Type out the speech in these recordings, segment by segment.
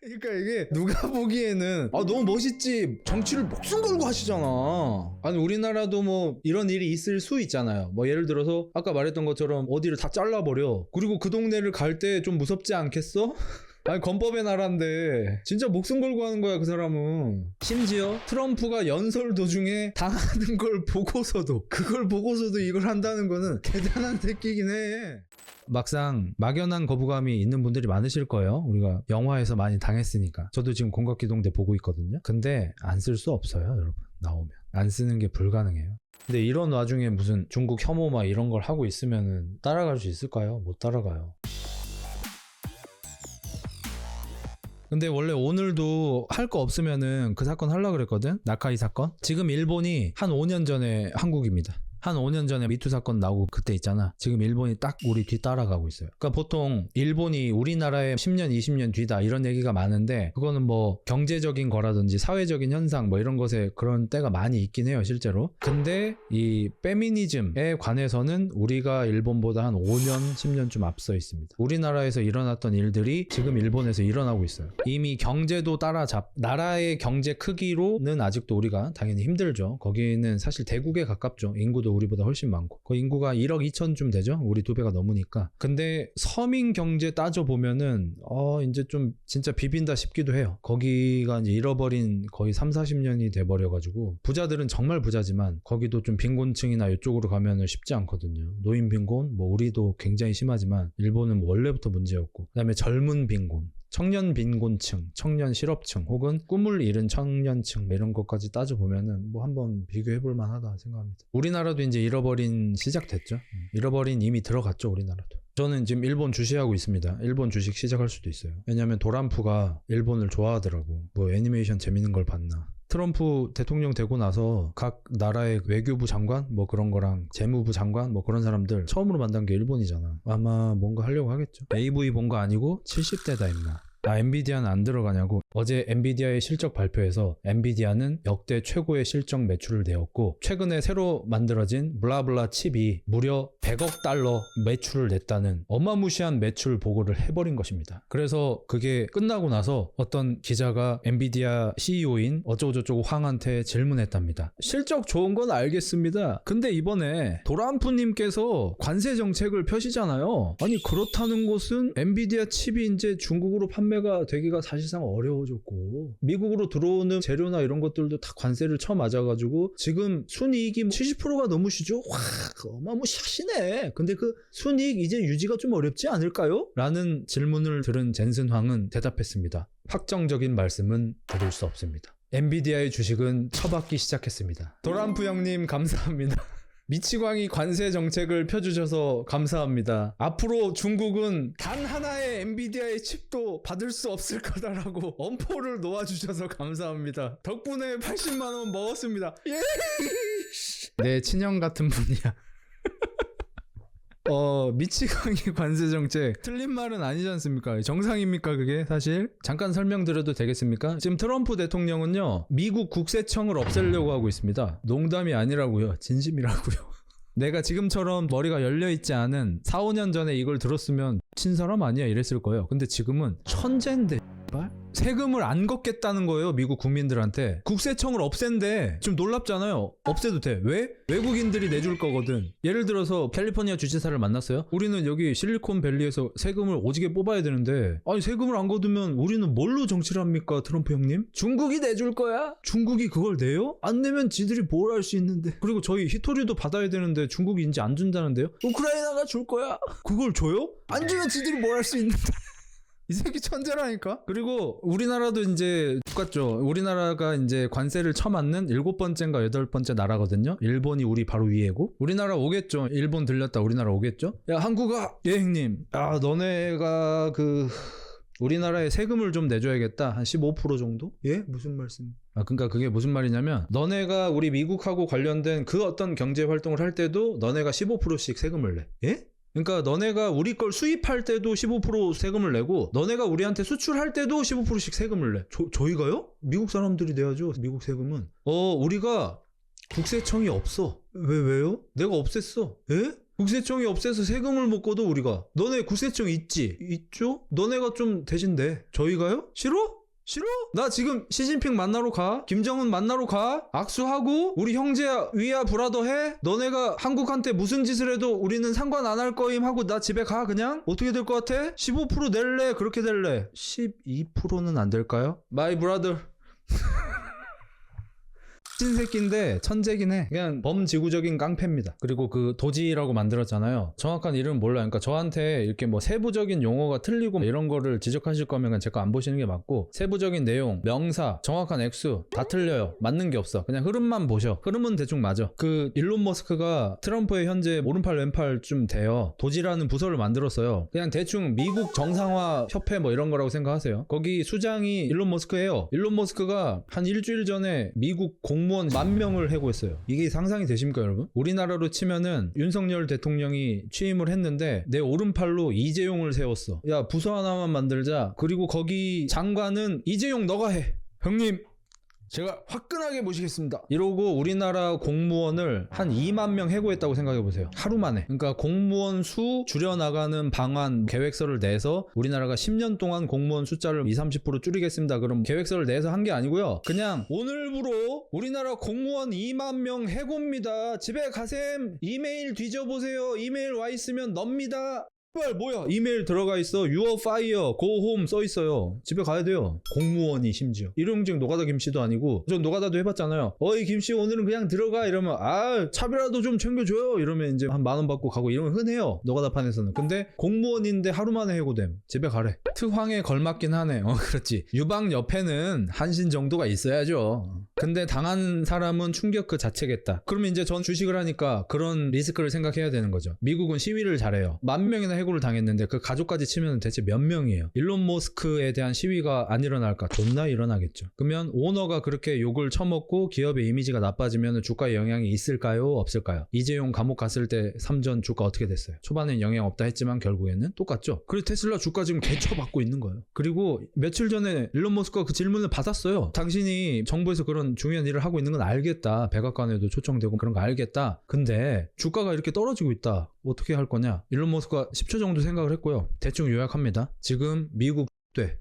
그러니까 이게 누가 보기에는 너무 멋있지, 정치를 목숨 걸고 하시잖아. 아니 우리나라도 뭐 이런 일이 있을 수 있잖아요. 뭐 예를 들어서 아까 말했던 것처럼 어디를 다 잘라버려. 그리고 그 동네를 갈 때 좀 무섭지 않겠어? 아니 건법의 나라인데 진짜 목숨 걸고 하는 거야 그 사람은. 심지어 트럼프가 연설 도중에 당하는 걸 보고서도, 그걸 보고서도 이걸 한다는 거는 대단한 새끼긴 해. 막상 막연한 거부감이 있는 분들이 많으실 거예요. 우리가 영화에서 많이 당했으니까. 저도 지금 공각기동대 보고 있거든요. 근데 안 쓸 수 없어요 여러분. 나오면 안 쓰는 게 불가능해요. 근데 이런 와중에 무슨 중국 혐오 막 이런 걸 하고 있으면은 따라갈 수 있을까요? 못 따라가요. 근데 원래 오늘도 할 거 없으면은 그 사건 하려고 그랬거든? 나카이 사건? 지금 일본이 한 5년 전에 한국입니다. 한 5년 전에 미투 사건 나오고 그때 있잖아. 지금 일본이 딱 우리 뒤 따라가고 있어요. 그러니까 보통 일본이 우리나라의 10년, 20년 뒤다 이런 얘기가 많은데 그거는 뭐 경제적인 거라든지 사회적인 현상 뭐 이런 것에 그런 때가 많이 있긴 해요, 실제로. 근데 이 페미니즘에 관해서는 우리가 일본보다 한 5년, 10년쯤 앞서 있습니다. 우리나라에서 일어났던 일들이 지금 일본에서 일어나고 있어요. 이미 경제도 나라의 경제 크기로는 아직도 우리가 당연히 힘들죠. 거기는 사실 대국에 가깝죠. 인구도 우리보다 훨씬 많고 거의 인구가 1억 2천쯤 되죠. 우리 2배가 넘으니까. 근데 서민 경제 따져보면은 이제 좀 진짜 비빈다 싶기도 해요. 거기가 이제 잃어버린 거의 3, 40년이 돼버려가지고 부자들은 정말 부자지만 거기도 좀 빈곤층이나 이쪽으로 가면은 쉽지 않거든요. 노인 빈곤 뭐 우리도 굉장히 심하지만 일본은 뭐 원래부터 문제였고, 그 다음에 젊은 빈곤, 청년 빈곤층, 청년 실업층, 혹은 꿈을 잃은 청년층 이런 것까지 따져보면은 뭐 한번 비교해볼 만하다 생각합니다. 우리나라도 이제 잃어버린 시작됐죠. 잃어버린 이미 들어갔죠, 우리나라도. 저는 지금 일본 주시하고 있습니다. 일본 주식 시작할 수도 있어요. 왜냐면 도란프가 일본을 좋아하더라고. 뭐 애니메이션 재밌는 걸 봤나. 트럼프 대통령 되고 나서 각 나라의 외교부 장관 뭐 그런 거랑 재무부 장관 뭐 그런 사람들 처음으로 만난 게 일본이잖아. 아마 뭔가 하려고 하겠죠. AV 본 거 아니고 70대다 임마. 엔비디아는 안 들어가냐고. 어제 엔비디아의 실적 발표에서 엔비디아는 역대 최고의 실적 매출을 내었고 최근에 새로 만들어진 블라블라 칩이 무려 100억 달러 매출을 냈다는 어마무시한 매출 보고를 해버린 것입니다. 그래서 그게 끝나고 나서 어떤 기자가 엔비디아 CEO인 어쩌고저쩌고 황한테 질문했답니다. 실적 좋은 건 알겠습니다. 근데 이번에 도란프님께서 관세 정책을 펴시잖아요. 아니 그렇다는 것은 엔비디아 칩이 이제 중국으로 판매가 되기가 사실상 어려워졌고 미국으로 들어오는 재료나 이런 것들도 다 관세를 쳐맞아가지고 지금 순이익이 70%가 넘으시죠? 와 어마무시하시네. 근데 그 순이익 이제 유지가 좀 어렵지 않을까요? 라는 질문을 들은 젠슨 황은 대답했습니다. 확정적인 말씀은 드릴 수 없습니다. 엔비디아의 주식은 처박기 시작했습니다. 도란프 형님 감사합니다. 미치광이 관세 정책을 펴주셔서 감사합니다. 앞으로 중국은 단 하나의 엔비디아의 칩도 받을 수 없을 거다라고 엄포를 놓아주셔서 감사합니다. 덕분에 80만원 먹었습니다. 예! 내 친형 같은 분이야. 미치광이 관세 정책 틀린 말은 아니지 않습니까? 정상입니까 그게 사실? 잠깐 설명드려도 되겠습니까? 지금 트럼프 대통령은요 미국 국세청을 없애려고 하고 있습니다. 농담이 아니라고요. 진심이라고요. 내가 지금처럼 머리가 열려있지 않은 4, 5년 전에 이걸 들었으면 친 사람 아니야 이랬을 거예요. 근데 지금은 천재인데 세금을 안 걷겠다는 거예요. 미국 국민들한테. 국세청을 없앤대. 좀 놀랍잖아요. 없애도 돼. 왜? 외국인들이 내줄 거거든. 예를 들어서 캘리포니아 주지사를 만났어요. 우리는 여기 실리콘밸리에서 세금을 오지게 뽑아야 되는데 아니 세금을 안 걷으면 우리는 뭘로 정치를 합니까 트럼프 형님? 중국이 내줄 거야? 중국이 그걸 내요? 안 내면 지들이 뭘 할 수 있는데. 그리고 저희 히토리도 받아야 되는데 중국이 이제 안 준다는데요? 우크라이나가 줄 거야? 그걸 줘요? 안 주면 지들이 뭘 할 수 있는데. 이 새끼 천재라니까? 그리고 우리나라도 이제 똑같죠. 우리나라가 이제 관세를 쳐맞는 7번째인가 8번째 나라거든요. 일본이 우리 바로 위에고. 우리나라 오겠죠. 일본 들렸다 우리나라 오겠죠. 야 한국아 예 형님. 야 너네가 우리나라에 세금을 좀 내줘야겠다. 한 15% 정도? 예? 무슨 말씀? 그러니까 그게 무슨 말이냐면 너네가 우리 미국하고 관련된 그 어떤 경제 활동을 할 때도 너네가 15%씩 세금을 내. 예? 그러니까 너네가 우리 걸 수입할 때도 15% 세금을 내고 너네가 우리한테 수출할 때도 15%씩 세금을 내. 저희가요? 미국 사람들이 내야죠. 미국 세금은. 우리가 국세청이 없어. 왜요? 내가 없앴어. 예? 국세청이 없애서 세금을 못 걷어 우리가. 너네 국세청 있지? 있죠? 너네가 좀 대신데 저희가요? 싫어? 싫어? 나 지금 시진핑 만나러 가? 김정은 만나러 가? 악수하고? 우리 형제 위아 브라더 해? 너네가 한국한테 무슨 짓을 해도 우리는 상관 안 할 거임 하고 나 집에 가 그냥? 어떻게 될 것 같아? 15% 낼래? 그렇게 될래? 12%는 안 될까요? 마이 브라더 신새끼인데 천재긴 해. 그냥 범지구적인 깡패입니다. 그리고 그 도지라고 만들었잖아요. 정확한 이름은 몰라요. 그러니까 저한테 이렇게 뭐 세부적인 용어가 틀리고 이런 거를 지적하실 거면 제 거 안 보시는 게 맞고, 세부적인 내용, 명사, 정확한 액수 다 틀려요. 맞는 게 없어. 그냥 흐름만 보셔. 흐름은 대충 맞아. 그 일론 머스크가 트럼프의 현재 오른팔 왼팔 좀 돼요. 도지라는 부서를 만들었어요. 그냥 대충 미국 정상화 협회 뭐 이런 거라고 생각하세요. 거기 수장이 일론 머스크예요. 일론 머스크가 한 일주일 전에 미국 공무원 10,000명을 해고했어요. 이게 상상이 되십니까 여러분? 우리나라로 치면은 윤석열 대통령이 취임을 했는데 내 오른팔로 이재용을 세웠어. 야, 부서 하나만 만들자. 그리고 거기 장관은 이재용 너가 해. 형님 제가 화끈하게 모시겠습니다. 이러고 우리나라 공무원을 한 2만 명 해고했다고 생각해보세요. 하루 만에. 그러니까 공무원 수 줄여나가는 방안 계획서를 내서 우리나라가 10년 동안 공무원 숫자를 20-30% 줄이겠습니다. 그럼 계획서를 내서 한 게 아니고요. 그냥 오늘부로 우리나라 공무원 2만 명 해고입니다. 집에 가셈. 이메일 뒤져보세요. 이메일 와 있으면 넙니다. 뭐야 이메일 들어가 있어. You are fire, go home 써 있어요. 집에 가야 돼요. 공무원이 심지어 일용직 노가다 김씨도 아니고. 전 노가다도 해봤잖아요. 어이 김씨 오늘은 그냥 들어가 이러면 아 차비라도 좀 챙겨줘요 이러면 이제 한 10,000원 받고 가고 이러면 흔해요 노가다판에서는. 근데 공무원인데 하루 만에 해고됨. 집에 가래. 트황에 걸맞긴 하네. 그렇지. 유방 옆에는 한신 정도가 있어야죠. 근데 당한 사람은 충격 그 자체겠다. 그러면 이제 전 주식을 하니까 그런 리스크를 생각해야 되는 거죠. 미국은 시위를 잘해요. 10,000명이나 해고를 당했는데 그 가족까지 치면 대체 몇 명이에요? 일론 머스크에 대한 시위가 안 일어날까? 존나 일어나겠죠. 그러면 오너가 그렇게 욕을 처먹고 기업의 이미지가 나빠지면 주가에 영향이 있을까요? 없을까요? 이재용 감옥 갔을 때 삼전 주가 어떻게 됐어요? 초반엔 영향 없다 했지만 결국에는 똑같죠. 그래서 테슬라 주가 지금 개쳐받고 있는 거예요. 그리고 며칠 전에 일론 머스크가 그 질문을 받았어요. 당신이 정부에서 그런 중요한 일을 하고 있는 건 알겠다. 백악관에도 초청되고 그런 거 알겠다. 근데 주가가 이렇게 떨어지고 있다. 어떻게 할 거냐? 일론 머스크가 10초 정도 생각을 했고요. 대충 요약합니다. 지금 미국 돼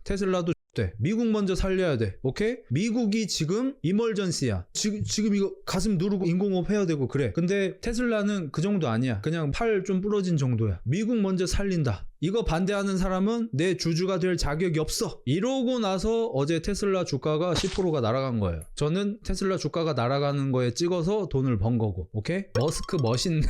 테슬라도 돼. 미국 먼저 살려야 돼. 오케이? 미국이 지금 이멀전시야. 지금 이거 가슴 누르고 인공호흡 해야 되고 그래. 근데 테슬라는 그 정도 아니야. 그냥 팔 좀 부러진 정도야. 미국 먼저 살린다. 이거 반대하는 사람은 내 주주가 될 자격이 없어. 이러고 나서 어제 테슬라 주가가 10%가 날아간 거예요. 저는 테슬라 주가가 날아가는 거에 찍어서 돈을 번 거고. 오케이? 머스크 멋있네.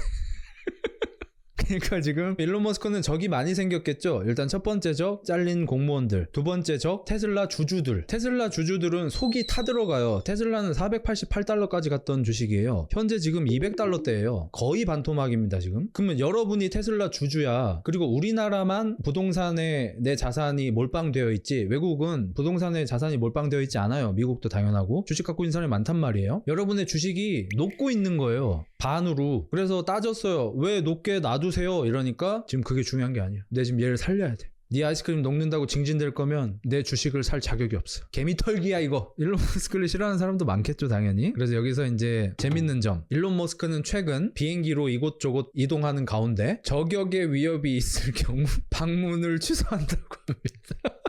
그러니까 지금 일론 머스크는 적이 많이 생겼겠죠. 일단 첫 번째 적 잘린 공무원들, 두 번째 적 테슬라 주주들. 테슬라 주주들은 속이 타들어가요. 테슬라는 488달러까지 갔던 주식이에요. 현재 지금 200달러대예요. 거의 반토막입니다 지금. 그러면 여러분이 테슬라 주주야. 그리고 우리나라만 부동산에 내 자산이 몰빵되어 있지 외국은 부동산에 자산이 몰빵되어 있지 않아요. 미국도 당연하고. 주식 갖고 있는 사람이 많단 말이에요. 여러분의 주식이 녹고 있는 거예요. 반으로. 그래서 따졌어요. 왜 녹게 놔두세요? 이러니까 지금 그게 중요한 게 아니야. 내 지금 얘를 살려야 돼. 네 아이스크림 녹는다고 징징댈 거면 내 주식을 살 자격이 없어. 개미털기야 이거. 일론 머스크를 싫어하는 사람도 많겠죠 당연히. 그래서 여기서 이제 재밌는 점. 일론 머스크는 최근 비행기로 이곳저곳 이동하는 가운데 저격의 위협이 있을 경우 방문을 취소한다고 합니다.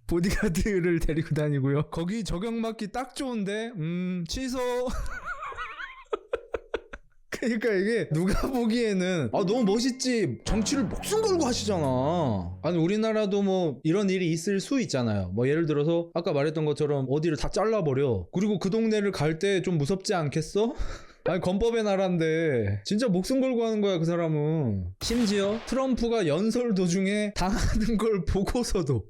보디가드를 데리고 다니고요. 거기 저격 맞기 딱 좋은데 취소. 그러니까 이게 누가 보기에는 너무 멋있지. 정치를 목숨 걸고 하시잖아. 아니 우리나라도 뭐 이런 일이 있을 수 있잖아요. 뭐 예를 들어서 아까 말했던 것처럼 어디를 다 잘라버려. 그리고 그 동네를 갈 때 좀 무섭지 않겠어? 아니 건법의 나라인데 진짜 목숨 걸고 하는 거야 그 사람은. 심지어 트럼프가 연설 도중에 당하는 걸 보고서도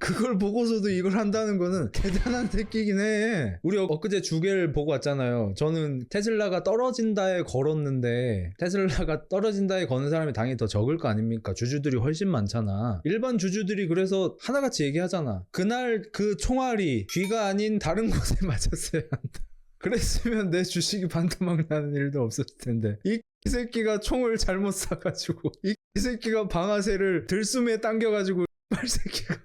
이걸 한다는 거는 대단한 새끼긴 해. 우리 엊그제 주계를 보고 왔잖아요. 저는 테슬라가 떨어진다에 걸었는데 테슬라가 떨어진다에 거는 사람이 당연히 더 적을 거 아닙니까? 주주들이 훨씬 많잖아. 일반 주주들이 그래서 하나같이 얘기하잖아. 그날 그 총알이 귀가 아닌 다른 곳에 맞았어야 한다. 그랬으면 내 주식이 반토막 나는 일도 없었을 텐데. 이 새끼가 총을 잘못 쏴가지고 이 새끼가 방아쇠를 들숨에 당겨가지고 이 새끼가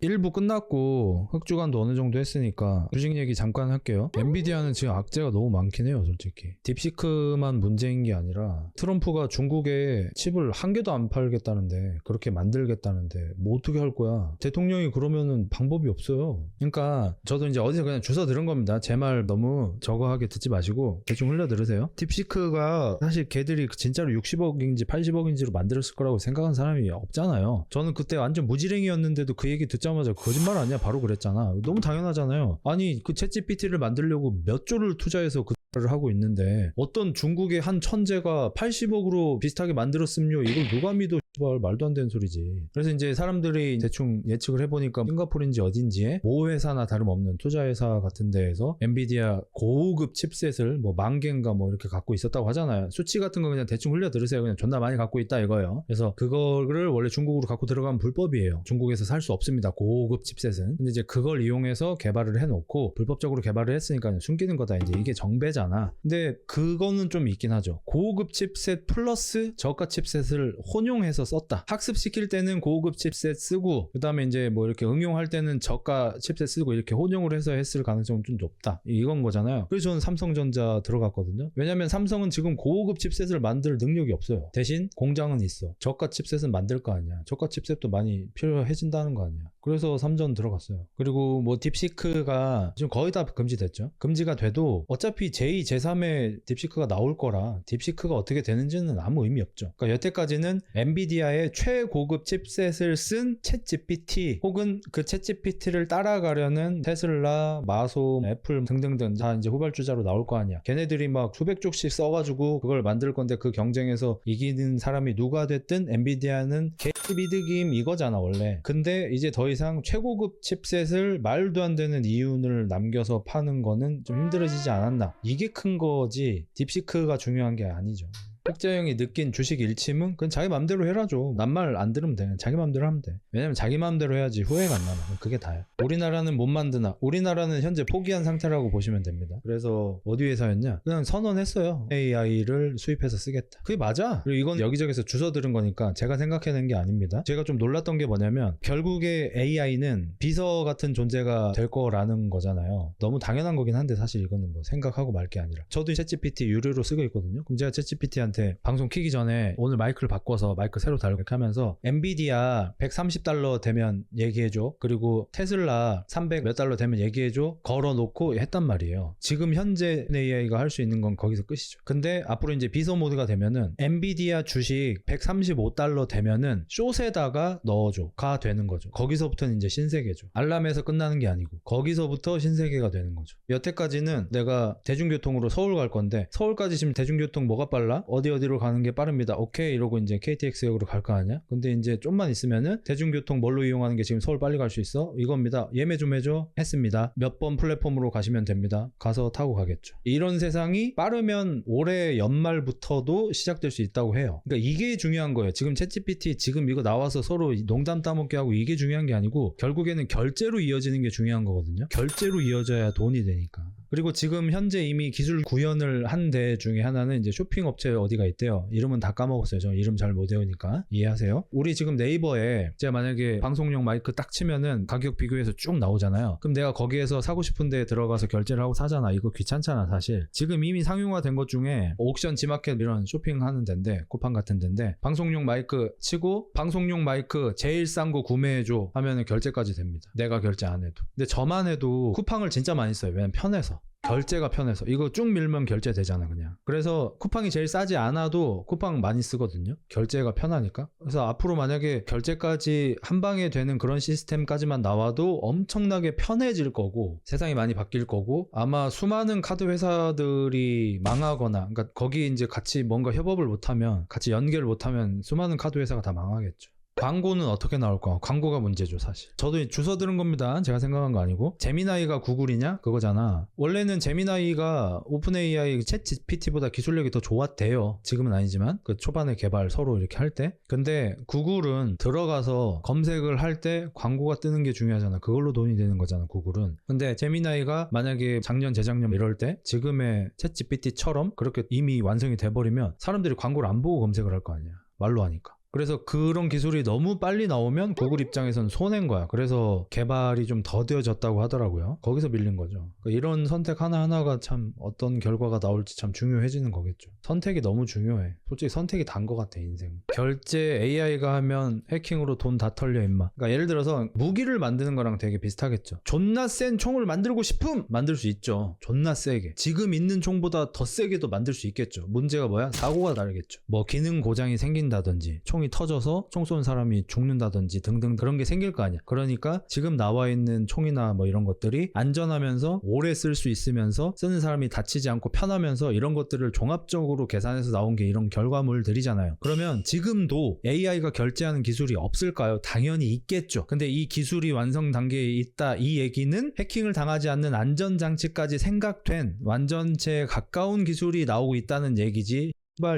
1부 끝났고 흑주간도 어느 정도 했으니까 주식 얘기 잠깐 할게요. 엔비디아는 지금 악재가 너무 많긴 해요, 솔직히. 딥시크만 문제인 게 아니라 트럼프가 중국에 칩을 한 개도 안 팔겠다는데, 그렇게 만들겠다는데 뭐 어떻게 할 거야? 대통령이 그러면은 방법이 없어요. 그러니까 저도 이제 어디서 그냥 주워 들은 겁니다. 제 말 너무 저거하게 듣지 마시고 대충 흘려 들으세요. 딥시크가 사실 걔들이 진짜로 60억인지 80억인지로 만들었을 거라고 생각한 사람이 없잖아요. 저는 그때 완전 무지랭이였는데도 그 얘기 듣자마자 거짓말 아니야? 바로 그랬잖아. 너무 당연하잖아요. 아니 그 챗GPT를 만들려고 몇 조를 투자해서 그 를 하고 있는데 어떤 중국의 한 천재가 80억으로 비슷하게 만들었음요. 이걸 누가 믿어? 말도 안 되는 소리지. 그래서 이제 사람들이 대충 예측을 해보니까 싱가포르인지 어딘지에 모 회사나 다름없는 투자회사 같은 데에서 엔비디아 고급 칩셋을 뭐 10,000개인가 뭐 이렇게 갖고 있었다고 하잖아요. 수치 같은 거 그냥 대충 흘려 들으세요. 그냥 존나 많이 갖고 있다 이거예요. 그래서 그거를 원래 중국으로 갖고 들어가면 불법이에요. 중국에서 살 수 없습니다. 고급 칩셋은. 근데 이제 그걸 이용해서 개발을 해놓고 불법적으로 개발을 했으니까 숨기는 거다. 이제 이게 정배잖아. 근데 그거는 좀 있긴 하죠. 고급 칩셋 플러스 저가 칩셋을 혼용해서 썼다. 학습시킬 때는 고급 칩셋 쓰고 그 다음에 이제 뭐 이렇게 응용할 때는 저가 칩셋 쓰고 이렇게 혼용을 해서 했을 가능성은 좀 높다. 이건 거잖아요. 그래서 저는 삼성전자 들어갔거든요. 왜냐면 삼성은 지금 고급 칩셋을 만들 능력이 없어요. 대신 공장은 있어. 저가 칩셋은 만들 거 아니야. 저가 칩셋도 많이 필요해진다는 거 아니야. 그래서 삼전 들어갔어요. 그리고 뭐 딥시크가 지금 거의 다 금지됐죠. 금지가 돼도 어차피 제2, 제3의 딥시크가 나올 거라 딥시크가 어떻게 되는지는 아무 의미 없죠. 그러니까 여태까지는 엔비디아의 최고급 칩셋을 쓴 챗GPT 혹은 그 챗GPT를 따라가려는 테슬라, 마소, 애플 등등등 다 이제 후발주자로 나올 거 아니야. 걔네들이 막 수백 쪽씩 써가지고 그걸 만들 건데 그 경쟁에서 이기는 사람이 누가 됐든 엔비디아는 개비드김 이거잖아 원래. 근데 이제 더 이상 최고급 칩셋을 말도 안 되는 이윤을 남겨서 파는 거는 좀 힘들어지지 않았나. 이게 큰 거지 딥시크가 중요한 게 아니죠. 흑자형이 느낀 주식 일침은 그건 자기 맘대로 해라죠. 남 말 안 들으면 돼. 자기 맘대로 하면 돼. 왜냐면 자기 맘대로 해야지 후회가 안 남아. 그게 다야. 우리나라는 못 만드나. 우리나라는 현재 포기한 상태라고 보시면 됩니다. 그래서 어디 회사였냐? 그냥 선언했어요. AI를 수입해서 쓰겠다. 그게 맞아. 그리고 이건 여기저기서 주워 들은 거니까 제가 생각해낸 게 아닙니다. 제가 좀 놀랐던 게 뭐냐면 결국에 AI는 비서 같은 존재가 될 거라는 거잖아요. 너무 당연한 거긴 한데 사실 이거는 뭐 생각하고 말 게 아니라. 저도 챗GPT 유료로 쓰고 있거든요. 그럼 제가 챗GPT한테 방송 키기 전에 오늘 마이크를 바꿔서 마이크 새로 달고 이렇게 하면서 엔비디아 130달러 되면 얘기해줘. 그리고 테슬라 300 몇 달러 되면 얘기해줘. 걸어놓고 했단 말이에요. 지금 현재 AI가 할 수 있는 건 거기서 끝이죠. 근데 앞으로 이제 비서 모드가 되면은 엔비디아 주식 135달러 되면은 숏에다가 넣어줘. 가 되는 거죠. 거기서부터는 이제 신세계죠. 알람에서 끝나는 게 아니고 거기서부터 신세계가 되는 거죠. 여태까지는 내가 대중교통으로 서울 갈 건데 서울까지 지금 대중교통 뭐가 빨라? 어디로 가는 게 빠릅니다. 오케이 이러고 이제 KTX역으로 갈 거 아니야? 근데 이제 좀만 있으면은 대중교통 뭘로 이용하는 게 지금 서울 빨리 갈 수 있어? 이겁니다. 예매 좀 해줘? 했습니다. 몇 번 플랫폼으로 가시면 됩니다. 가서 타고 가겠죠. 이런 세상이 빠르면 올해 연말부터도 시작될 수 있다고 해요. 그러니까 이게 중요한 거예요. 지금 챗GPT 지금 이거 나와서 서로 농담 따먹게 하고 이게 중요한 게 아니고 결국에는 결제로 이어지는 게 중요한 거거든요. 결제로 이어져야 돈이 되니까. 그리고 지금 현재 이미 기술 구현을 한 데 중에 하나는 이제 쇼핑 업체 어디가 있대요. 이름은 다 까먹었어요. 저 이름 잘 못 외우니까 이해하세요. 우리 지금 네이버에 제가 만약에 방송용 마이크 딱 치면은 가격 비교해서 쭉 나오잖아요. 그럼 내가 거기에서 사고 싶은 데 들어가서 결제를 하고 사잖아. 이거 귀찮잖아 사실. 지금 이미 상용화된 것 중에 옥션, 지마켓 이런 쇼핑하는 데인데 쿠팡 같은 데인데 방송용 마이크 치고 방송용 마이크 제일 싼 거 구매해줘 하면은 결제까지 됩니다. 내가 결제 안 해도. 근데 저만 해도 쿠팡을 진짜 많이 써요. 왜냐면 편해서. 결제가 편해서. 이거 쭉 밀면 결제되잖아 그냥. 그래서 쿠팡이 제일 싸지 않아도 쿠팡 많이 쓰거든요. 결제가 편하니까. 그래서 앞으로 만약에 결제까지 한 방에 되는 그런 시스템까지만 나와도 엄청나게 편해질 거고 세상이 많이 바뀔 거고 아마 수많은 카드 회사들이 망하거나 그러니까 거기 이제 같이 뭔가 협업을 못하면 같이 연결을 못하면 수많은 카드 회사가 다 망하겠죠. 광고는 어떻게 나올까? 광고가 문제죠 사실. 저도 주워 들은 겁니다. 제가 생각한 거 아니고. 제미나이가 구글이냐? 그거잖아. 원래는 제미나이가 오픈 AI 챗 GPT보다 기술력이 더 좋았대요. 지금은 아니지만 그 초반에 개발 서로 이렇게 할 때. 근데 구글은 들어가서 검색을 할 때 광고가 뜨는 게 중요하잖아. 그걸로 돈이 되는 거잖아 구글은. 근데 제미나이가 만약에 작년 재작년 이럴 때 지금의 챗 GPT처럼 그렇게 이미 완성이 돼버리면 사람들이 광고를 안 보고 검색을 할 거 아니야. 말로 하니까. 그래서 그런 기술이 너무 빨리 나오면 구글 입장에선 손해인 거야. 그래서 개발이 좀 더뎌졌다고 하더라고요. 거기서 밀린 거죠. 그러니까 이런 선택 하나하나가 참 어떤 결과가 나올지 참 중요해지는 거겠죠. 선택이 너무 중요해. 솔직히 선택이 단 거 같아, 인생. 결제 AI가 하면 해킹으로 돈 다 털려 임마. 그러니까 예를 들어서 무기를 만드는 거랑 되게 비슷하겠죠. 존나 센 총을 만들고 싶음! 만들 수 있죠. 존나 세게. 지금 있는 총보다 더 세게도 만들 수 있겠죠. 문제가 뭐야? 사고가 다르겠죠. 뭐 기능 고장이 생긴다든지 총이 터져서 총 쏜 사람이 죽는다든지 등등 그런 게 생길 거 아니야. 그러니까 지금 나와 있는 총이나 뭐 이런 것들이 안전하면서 오래 쓸 수 있으면서 쓰는 사람이 다치지 않고 편하면서 이런 것들을 종합적으로 계산해서 나온 게 이런 결과물들이잖아요. 그러면 지금도 AI가 결제하는 기술이 없을까요? 당연히 있겠죠. 근데 이 기술이 완성 단계에 있다, 이 얘기는 해킹을 당하지 않는 안전장치까지 생각된 완전체에 가까운 기술이 나오고 있다는 얘기지.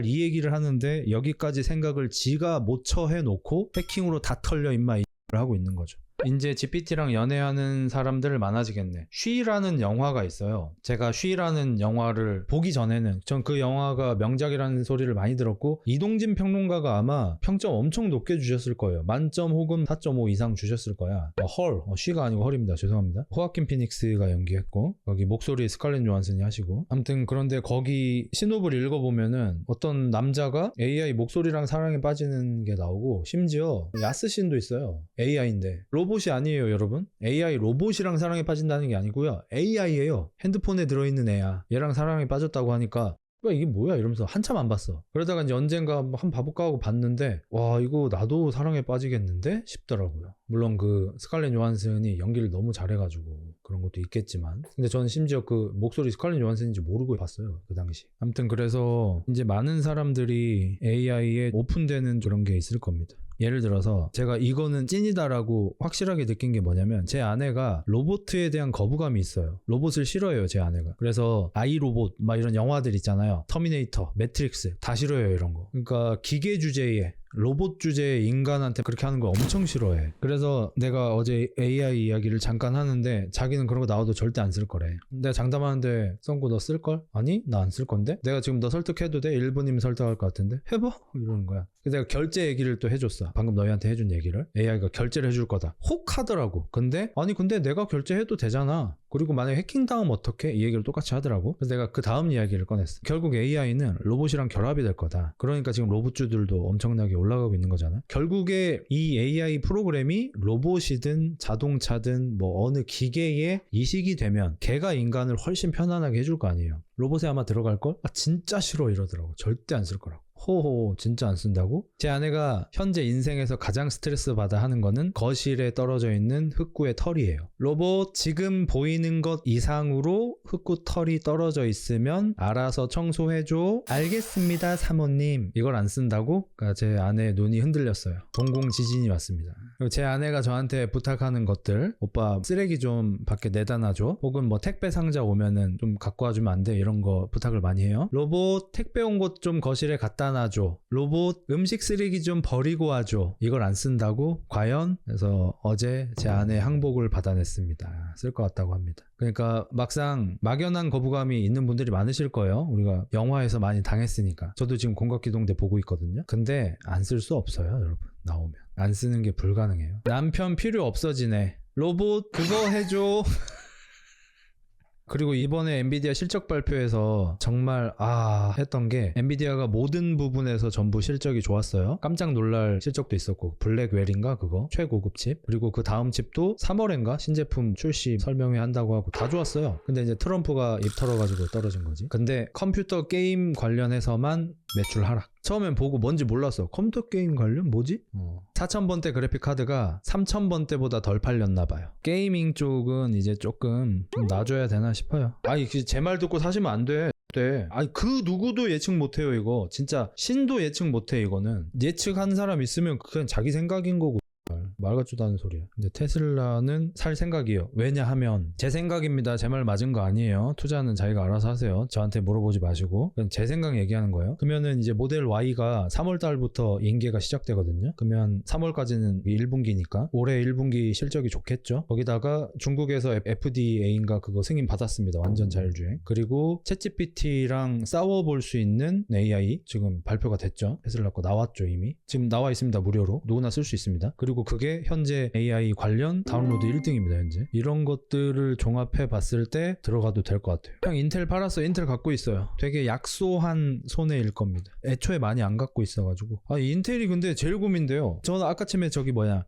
이 얘기를 하는데 여기까지 생각을 지가 못 처해놓고 해킹으로 다 털려 임마 이 하고 있는 거죠. 이제 GPT랑 연애하는 사람들 많아지겠네. 쉬라는 영화가 있어요. 제가 쉬라는 영화를 보기 전에는 전 그 영화가 명작이라는 소리를 많이 들었고, 이동진 평론가가 아마 평점 엄청 높게 주셨을 거예요. 만점 혹은 4.5 이상 주셨을 거야. 쉬가 아니고 헐입니다. 죄송합니다. 호아킨 피닉스가 연기했고 거기 목소리 스칼렛 요한슨이 하시고, 아무튼 그런데 거기 신호를 읽어보면은 어떤 남자가 AI 목소리랑 사랑에 빠지는 게 나오고, 심지어 야스신도 있어요. AI인데 로봇이 아니에요, 여러분. AI 로봇이랑 사랑에 빠진다는 게 아니고요. AI예요. 핸드폰에 들어있는 애야. 얘랑 사랑에 빠졌다고 하니까 이게 뭐야 이러면서 한참 안 봤어. 그러다가 이제 언젠가 한번 봐볼까 하고 봤는데, 와, 이거 나도 사랑에 빠지겠는데 싶더라고요. 물론 그 스칼렛 요한슨이 연기를 너무 잘해가지고 그런 것도 있겠지만, 근데 저는 심지어 그 목소리 스칼렛 요한슨인지 모르고 봤어요, 그 당시. 아무튼 그래서 이제 많은 사람들이 AI에 오픈되는 그런 게 있을 겁니다. 예를 들어서 제가 이거는 찐이다라고 확실하게 느낀 게 뭐냐면, 제 아내가 로봇에 대한 거부감이 있어요. 로봇을 싫어해요, 제 아내가. 그래서 아이로봇 막 이런 영화들 있잖아요. 터미네이터, 매트릭스 다 싫어해요, 이런 거. 그러니까 기계 주제에, 로봇 주제에 인간한테 그렇게 하는 걸 엄청 싫어해. 그래서 내가 어제 AI 이야기를 잠깐 하는데 자기는 그런 거 나와도 절대 안 쓸 거래. 내가 장담하는데, 썬구 너 쓸걸? 아니 나 안 쓸 건데? 내가 지금 너 설득해도 돼? 1분이면 설득할 것 같은데? 해봐? 이러는 거야. 내가 결제 얘기를 또 해줬어. 방금 너희한테 해준 얘기를. AI가 결제를 해줄 거다. 혹 하더라고. 근데 내가 결제해도 되잖아. 그리고 만약에 해킹당하면 어떡해? 이 얘기를 똑같이 하더라고. 그래서 내가 그 다음 이야기를 꺼냈어. 결국 AI는 로봇이랑 결합이 될 거다. 그러니까 지금 로봇주들도 엄청나게 올라가고 있는 거잖아. 결국에 이 AI 프로그램이 로봇이든 자동차든 뭐 어느 기계에 이식이 되면 걔가 인간을 훨씬 편안하게 해줄 거 아니에요. 로봇에 아마 들어갈걸? 진짜 싫어 이러더라고. 절대 안 쓸 거라고. 호호, 진짜 안 쓴다고? 제 아내가 현재 인생에서 가장 스트레스 받아 하는 거는 거실에 떨어져 있는 흙구의 털이에요. 로봇, 지금 보이는 것 이상으로 흙구 털이 떨어져 있으면 알아서 청소해줘. 알겠습니다, 사모님. 이걸 안 쓴다고? 그러니까 제 아내의 눈이 흔들렸어요. 동공 지진이 왔습니다. 그리고 제 아내가 저한테 부탁하는 것들, 오빠 쓰레기 좀 밖에 내다 놔줘. 혹은 뭐 택배 상자 오면은 좀 갖고 와주면 안 돼? 이런 거 부탁을 많이 해요. 로봇, 택배 온 것 좀 거실에 갖다 놔줘. 로봇, 음식 쓰레기 좀 버리고 와줘. 이걸 안 쓴다고? 과연? 그래서 어제 제 아내 항복을 받아냈습니다. 쓸 것 같다고 합니다. 그러니까 막상 막연한 거부감이 있는 분들이 많으실 거예요. 우리가 영화에서 많이 당했으니까. 저도 지금 공각기동대 보고 있거든요. 근데 안 쓸 수 없어요, 여러분. 나오면 안 쓰는 게 불가능해요. 남편 필요 없어지네. 로봇 그거 해줘. 그리고 이번에 엔비디아 실적 발표에서 정말 했던 게, 엔비디아가 모든 부분에서 전부 실적이 좋았어요. 깜짝 놀랄 실적도 있었고, 블랙웰인가 그거 최고급 칩, 그리고 그 다음 칩도 3월인가 신제품 출시 설명회 한다고 하고 다 좋았어요. 근데 이제 트럼프가 입 털어가지고 떨어진 거지. 근데 컴퓨터 게임 관련해서만 매출 하락. 처음엔 보고 뭔지 몰랐어. 컴퓨터 게임 관련? 뭐지? 4000번대 그래픽 카드가 3000번대보다 덜 팔렸나 봐요. 게이밍 쪽은 이제 조금 좀 놔줘야 되나 싶어요. 제 말 듣고 사시면 안 돼. 그 누구도 예측 못해요. 이거 진짜 신도 예측 못해. 이거는 예측한 사람 있으면 그냥 자기 생각인 거고. 말 같지도 않은 소리야. 근데 테슬라는 살 생각이에요. 왜냐하면 제 생각입니다. 제 말 맞은 거 아니에요. 투자는 자기가 알아서 하세요. 저한테 물어보지 마시고. 그냥 제 생각 얘기하는 거예요. 그러면은 이제 모델 Y가 3월 달부터 인계가 시작되거든요. 그러면 3월까지는 1분기니까 올해 1분기 실적이 좋겠죠. 거기다가 중국에서 FDA인가 그거 승인 받았습니다. 완전 자율주행. 그리고 챗GPT랑 싸워볼 수 있는 AI 지금 발표가 됐죠. 테슬라 거 나왔죠 이미. 지금 나와 있습니다. 무료로. 누구나 쓸 수 있습니다. 그리고 그게 현재 AI 관련 다운로드 1등입니다. 현재. 이런 것들을 종합해 봤을 때 들어가도 될 것 같아요. 그냥 인텔 팔았어. 인텔 갖고 있어요. 되게 약소한 손해일 겁니다. 애초에 많이 안 갖고 있어가지고. 인텔이 근데 제일 고민돼요. 저는 아까쯤에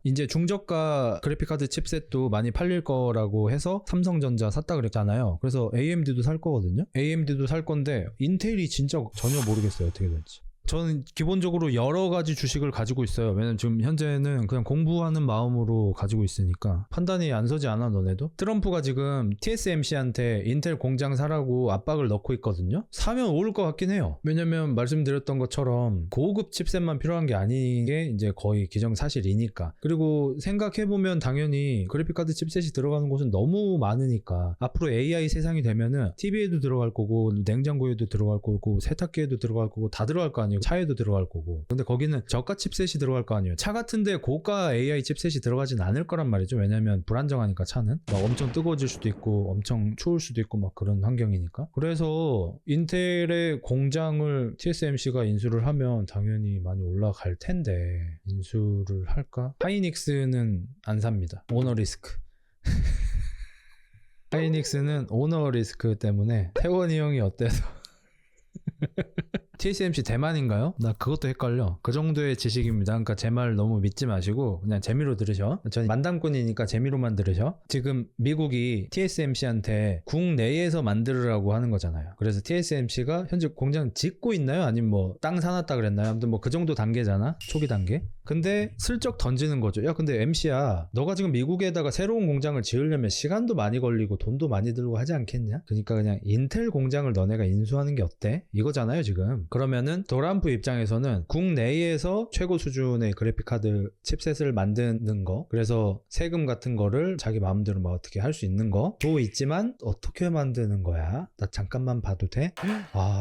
이제 중저가 그래픽카드 칩셋도 많이 팔릴 거라고 해서 삼성전자 샀다 그랬잖아요. 그래서 AMD도 살 거거든요. AMD도 살 건데 인텔이 진짜 전혀 모르겠어요. 어떻게 될지. 저는 기본적으로 여러 가지 주식을 가지고 있어요. 왜냐면 지금 현재는 그냥 공부하는 마음으로 가지고 있으니까 판단이 안 서지 않아 너네도? 트럼프가 지금 TSMC한테 인텔 공장 사라고 압박을 넣고 있거든요. 사면 오를 것 같긴 해요. 왜냐면 말씀드렸던 것처럼 고급 칩셋만 필요한 게 아닌 게 이제 거의 기정사실이니까. 그리고 생각해보면 당연히 그래픽카드 칩셋이 들어가는 곳은 너무 많으니까 앞으로 AI 세상이 되면은 TV에도 들어갈 거고 냉장고에도 들어갈 거고 세탁기에도 들어갈 거고 다 들어갈 거 아니에요. 차에도 들어갈 거고. 근데 거기는 저가 칩셋이 들어갈 거 아니에요. 차 같은데 고가 AI 칩셋이 들어가진 않을 거란 말이죠. 왜냐면 불안정하니까 차는 막 엄청 뜨거워질 수도 있고 엄청 추울 수도 있고 막 그런 환경이니까. 그래서 인텔의 공장을 TSMC가 인수를 하면 당연히 많이 올라갈 텐데 인수를 할까? 하이닉스는 안 삽니다. 오너 리스크. 하이닉스는 오너 리스크 때문에 태원이 형이 어때서 TSMC 대만인가요? 나 그것도 헷갈려. 그 정도의 지식입니다. 그러니까 제 말 너무 믿지 마시고 그냥 재미로 들으셔. 전 만담꾼이니까 재미로만 들으셔. 지금 미국이 TSMC한테 국내에서 만들으라고 하는 거잖아요. 그래서 TSMC가 현재 공장 짓고 있나요? 아니면 뭐 땅 사놨다 그랬나요? 아무튼 뭐 그 정도 단계잖아. 초기 단계. 근데 슬쩍 던지는 거죠. 야 근데 MC야 너가 지금 미국에다가 새로운 공장을 지으려면 시간도 많이 걸리고 돈도 많이 들고 하지 않겠냐? 그러니까 그냥 인텔 공장을 너네가 인수하는 게 어때? 이거잖아요 지금. 그러면은 도람프 입장에서는 국내에서 최고 수준의 그래픽카드 칩셋을 만드는 거, 그래서 세금 같은 거를 자기 마음대로 막 어떻게 할 수 있는 거도 있지만 어떻게 만드는 거야? 나 잠깐만 봐도 돼?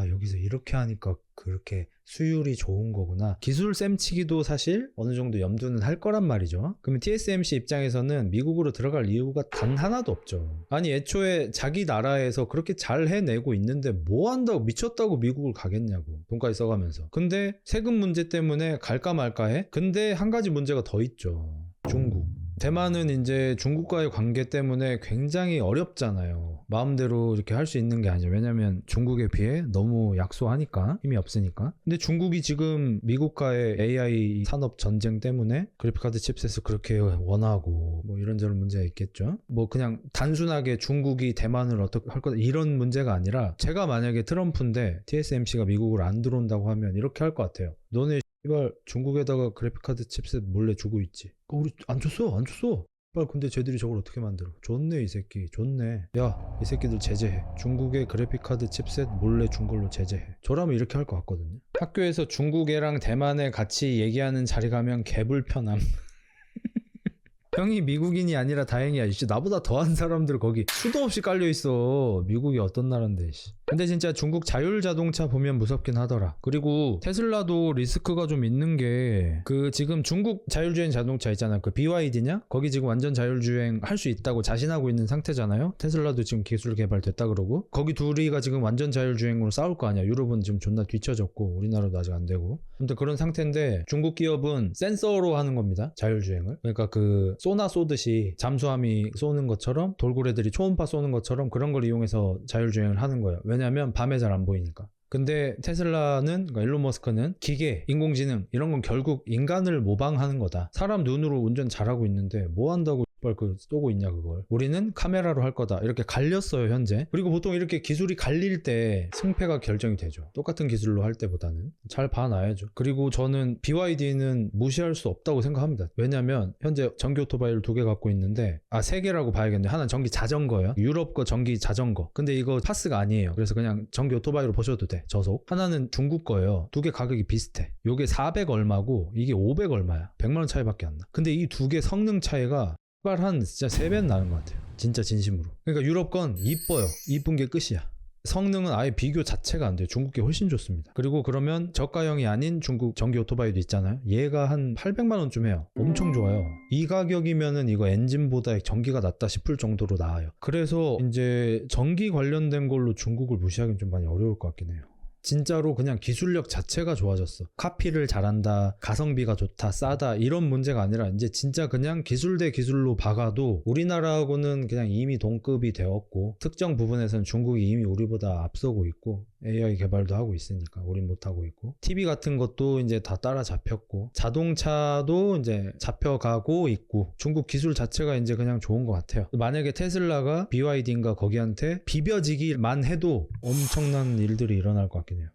여기서 이렇게 하니까 그렇게 수율이 좋은 거구나. 기술 셈치기도 사실 어느 정도 염두는 할 거란 말이죠. 그러면 TSMC 입장에서는 미국으로 들어갈 이유가 단 하나도 없죠. 아니 애초에 자기 나라에서 그렇게 잘 해내고 있는데 뭐 한다고 미쳤다고 미국을 가겠냐고. 돈까지 써가면서. 근데 세금 문제 때문에 갈까 말까 해? 근데 한 가지 문제가 더 있죠. 중국. 대만은 이제 중국과의 관계 때문에 굉장히 어렵잖아요. 마음대로 이렇게 할 수 있는 게 아니죠. 왜냐면 중국에 비해 너무 약소하니까, 힘이 없으니까. 근데 중국이 지금 미국과의 AI 산업 전쟁 때문에 그래픽카드 칩셋을 그렇게 원하고 뭐 이런저런 문제가 있겠죠. 뭐 그냥 단순하게 중국이 대만을 어떻게 할 거다 이런 문제가 아니라, 제가 만약에 트럼프인데 TSMC가 미국을 안 들어온다고 하면 이렇게 할 것 같아요. 너네 이발 중국에다가 그래픽카드 칩셋 몰래 주고 있지. 우리 안 줬어. 근데 쟤들이 저걸 어떻게 만들어? 좋네 이 새끼. 좋네. 야 이 새끼들 제재해. 중국의 그래픽카드 칩셋 몰래 준 걸로 제재해. 저라면 이렇게 할 것 같거든요. 학교에서 중국애랑 대만애 같이 얘기하는 자리 가면 개불편함. 형이 미국인이 아니라 다행이야. 이씨 나보다 더한 사람들 거기 수도 없이 깔려있어. 미국이 어떤 나라인데. 근데 진짜 중국 자율자동차 보면 무섭긴 하더라. 그리고 테슬라도 리스크가 좀 있는 게, 그 지금 중국 자율주행 자동차 있잖아. 그 BYD냐? 거기 지금 완전 자율주행 할 수 있다고 자신하고 있는 상태잖아요. 테슬라도 지금 기술 개발됐다 그러고. 거기 둘이가 지금 완전 자율주행으로 싸울 거 아니야. 유럽은 지금 존나 뒤쳐졌고 우리나라도 아직 안 되고. 아무튼 그런 상태인데 중국 기업은 센서로 하는 겁니다. 자율주행을. 그러니까 그 쏘나 쏘듯이 잠수함이 쏘는 것처럼, 돌고래들이 초음파 쏘는 것처럼 그런 걸 이용해서 자율주행을 하는 거예요. 왜냐면 밤에 잘 안 보이니까. 근데 테슬라는, 그러니까 일론 머스크는 기계, 인공지능 이런 건 결국 인간을 모방하는 거다. 사람 눈으로 운전 잘하고 있는데 뭐 한다고 뭘 그 쏘고 있냐 그걸. 우리는 카메라로 할 거다. 이렇게 갈렸어요 현재. 그리고 보통 이렇게 기술이 갈릴 때 승패가 결정이 되죠. 똑같은 기술로 할 때보다는 잘 봐놔야죠. 그리고 저는 BYD는 무시할 수 없다고 생각합니다. 왜냐면 현재 전기 오토바이를 2개 갖고 있는데 3개라고 봐야겠네. 하나는 전기 자전거예요. 유럽 거 전기 자전거. 근데 이거 파스가 아니에요. 그래서 그냥 전기 오토바이로 보셔도 돼. 저속. 하나는 중국 거예요. 2개 가격이 비슷해. 요게 400 얼마고 이게 500 얼마야. 100만원 차이밖에 안 나. 근데 이 2개 성능 차이가 한 진짜 3배는 나는 것 같아요. 진짜 진심으로. 그러니까 유럽 건 이뻐요. 이쁜 게 끝이야. 성능은 아예 비교 자체가 안 돼요. 중국 게 훨씬 좋습니다. 그리고 그러면 저가형이 아닌 중국 전기 오토바이도 있잖아요. 얘가 한 800만 원쯤 해요. 엄청 좋아요. 이 가격이면은 이거 엔진보다 전기가 낫다 싶을 정도로 나아요. 그래서 이제 전기 관련된 걸로 중국을 무시하기는 좀 많이 어려울 것 같긴 해요. 진짜로 그냥 기술력 자체가 좋아졌어. 카피를 잘한다, 가성비가 좋다, 싸다 이런 문제가 아니라 이제 진짜 그냥 기술 대 기술로 박아도 우리나라하고는 그냥 이미 동급이 되었고 특정 부분에서는 중국이 이미 우리보다 앞서고 있고 AI 개발도 하고 있으니까 우린 못하고 있고 TV 같은 것도 이제 다 따라잡혔고 자동차도 이제 잡혀가고 있고 중국 기술 자체가 이제 그냥 좋은 것 같아요. 만약에 테슬라가 BYD인가 거기한테 비벼지기만 해도 엄청난 일들이 일어날 것 같긴 해요.